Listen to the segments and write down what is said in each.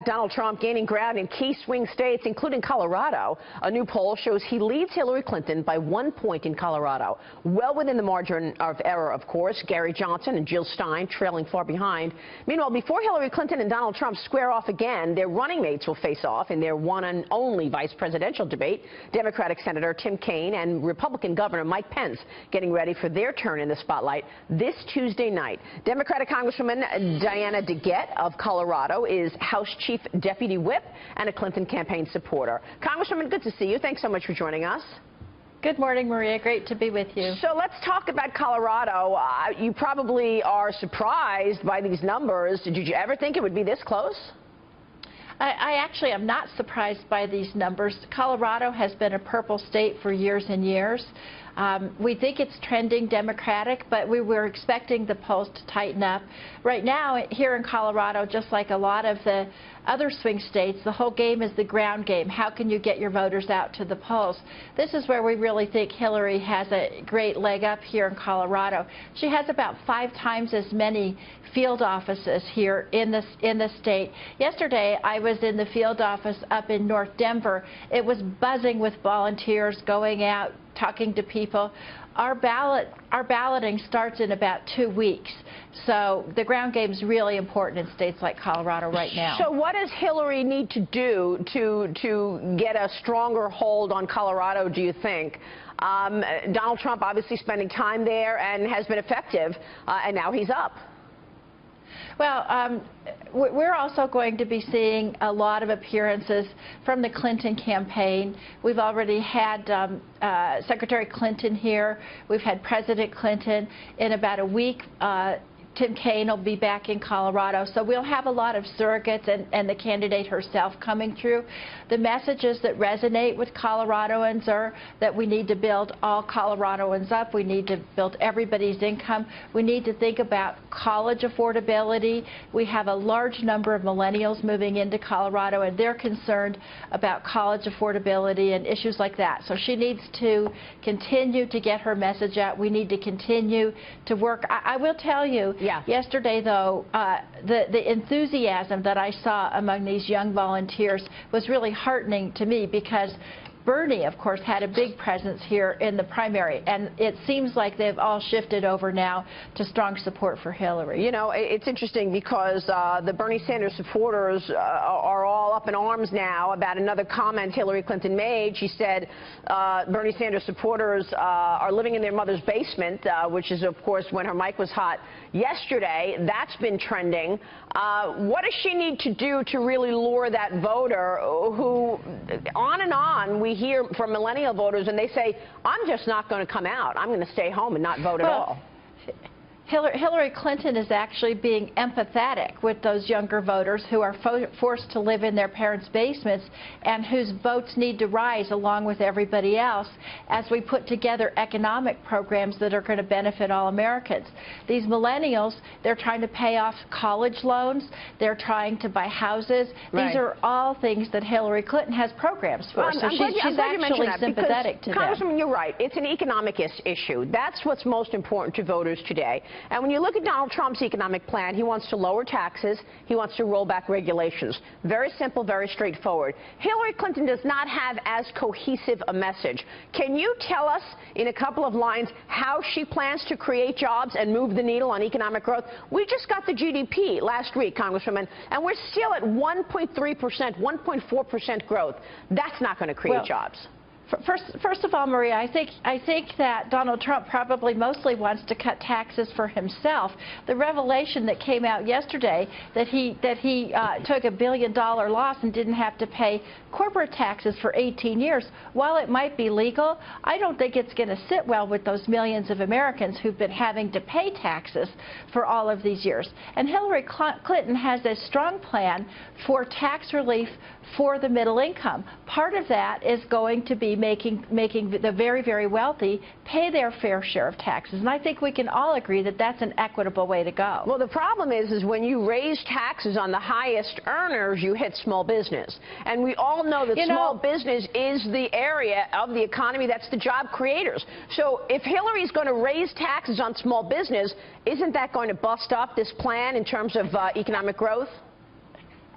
Donald Trump gaining ground in key swing states, including Colorado. A new poll shows he leads Hillary Clinton by 1 point in Colorado. Well within the margin of error, of course. Gary Johnson and Jill Stein trailing far behind. Meanwhile, before Hillary Clinton and Donald Trump square off again, their running mates will face off in their one and only vice presidential debate. Democratic Senator Tim Kaine and Republican Governor Mike Pence getting ready for their turn in the spotlight this Tuesday night. Democratic Congresswoman Diana DeGette of Colorado is House Chief Deputy Whip and a Clinton campaign supporter. Congresswoman, good to see you. Thanks so much for joining us. Good morning, Maria. Great to be with you. So let's talk about Colorado. You probably are surprised by these numbers. Did you ever think it would be this close? I actually am not surprised by these numbers. Colorado has been a purple state for years and years. We think it's trending Democratic, but we were expecting the polls to tighten up. Right now, here in Colorado, just like a lot of the other swing states, the whole game is the ground game. How can you get your voters out to the polls? This is where we really think Hillary has a great leg up here in Colorado. She has about 5 times as many field offices here in the state. Yesterday, I was in the field office up in North Denver. It was buzzing with volunteers going out, talking to people. Our balloting starts in about 2 weeks. So the ground game is really important in states like Colorado right now. So what does Hillary need to do to get a stronger hold on Colorado, do you think? Donald Trump obviously spending time there and has been effective, and now he's up. Well, we're also going to be seeing a lot of appearances from the Clinton campaign. We've already had Secretary Clinton here. We've had President Clinton. In about a week, Tim Kaine will be back in Colorado. So we'll have a lot of surrogates and the candidate herself coming through. The messages that resonate with Coloradoans are that we need to build all Coloradoans up. We need to build everybody's income. We need to think about college affordability. We have a large number of millennials moving into Colorado, and they're concerned about college affordability and issues like that. So she needs to continue to get her message out. We need to continue to work. I will tell you, yesterday, though, the enthusiasm that I saw among these young volunteers was really heartening to me, because Bernie, of course, had a big presence here in the primary, and it seems like they've all shifted over now to strong support for Hillary. You know, it's interesting because the Bernie Sanders supporters are all up in arms now about another comment Hillary Clinton made. She said Bernie Sanders supporters are living in their mother's basement, which is, of course, when her mic was hot yesterday. That's been trending. What does she need to do to really lure that voter who, on and on, we hear from millennial voters, and they say, I'm just not going to come out. I'm going to stay home and not vote at all. Hillary Clinton is actually being empathetic with those younger voters who are forced to live in their parents' basements and whose votes need to rise along with everybody else as we put together economic programs that are going to benefit all Americans. These millennials, they're trying to pay off college loans. They're trying to buy houses. Right. These are all things that Hillary Clinton has programs for. So she's actually sympathetic to them. Congresswoman, you're right. It's an economic issue. That's what's most important to voters today. And when you look at Donald Trump's economic plan, he wants to lower taxes. He wants to roll back regulations. Very simple, very straightforward. Hillary Clinton does not have as cohesive a message. Can you tell us in a couple of lines how she plans to create jobs and move the needle on economic growth? We just got the GDP last week, Congresswoman, and we're still at 1.3%, 1.4% growth. That's not going to create jobs. First of all, Maria, I think that Donald Trump probably mostly wants to cut taxes for himself. The revelation that came out yesterday that he took $1 billion loss and didn't have to pay corporate taxes for 18 years. While it might be legal, I don't think it's going to sit well with those millions of Americans who've been having to pay taxes for all of these years. And Hillary Clinton has a strong plan for tax relief for the middle income. Part of that is going to be making the very, very wealthy pay their fair share of taxes. And I think we can all agree that that's an equitable way to go. Well, the problem is when you raise taxes on the highest earners, you hit small business. And we all know that small business is the area of the economy that's the job creators. So if Hillary's going to raise taxes on small business, isn't that going to bust up this plan in terms of economic growth?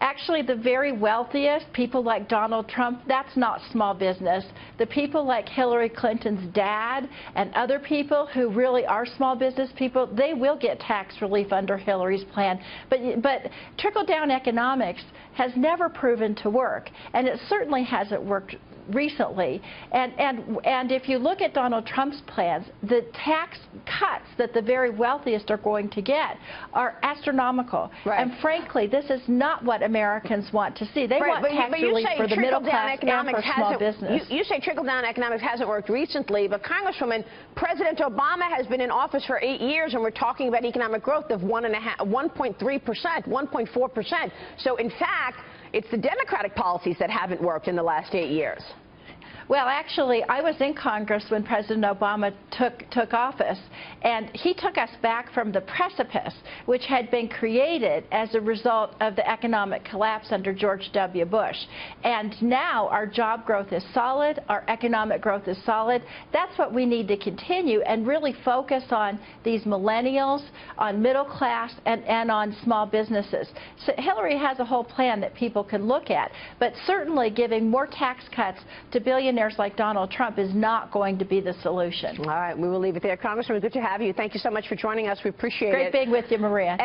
Actually, the very wealthiest, people like Donald Trump, that's not small business. The people like Hillary Clinton's dad and other people who really are small business people, they will get tax relief under Hillary's plan. But trickle-down economics has never proven to work, and it certainly hasn't worked recently. And if you look at Donald Trump's plans, the tax cuts that the very wealthiest are going to get are astronomical. Right. And frankly, this is not what Americans want to see. They want tax relief for the middle class and for small business. You say trickle-down economics hasn't worked recently, but Congresswoman, President Obama has been in office for 8 years, and we're talking about economic growth of 1.3%, 1.4%. So in fact, it's the Democratic policies that haven't worked in the last 8 years. Well, actually, I was in Congress when President Obama took office, and he took us back from the precipice, which had been created as a result of the economic collapse under George W. Bush. And now our job growth is solid, our economic growth is solid. That's what we need to continue and really focus on these millennials, on middle class, and on small businesses. So Hillary has a whole plan that people can look at, but certainly giving more tax cuts to billionaires like Donald Trump is not going to be the solution. All right, we will leave it there. Congresswoman, good to have you. Thank you so much for joining us. We appreciate it. Great being with you, Maria.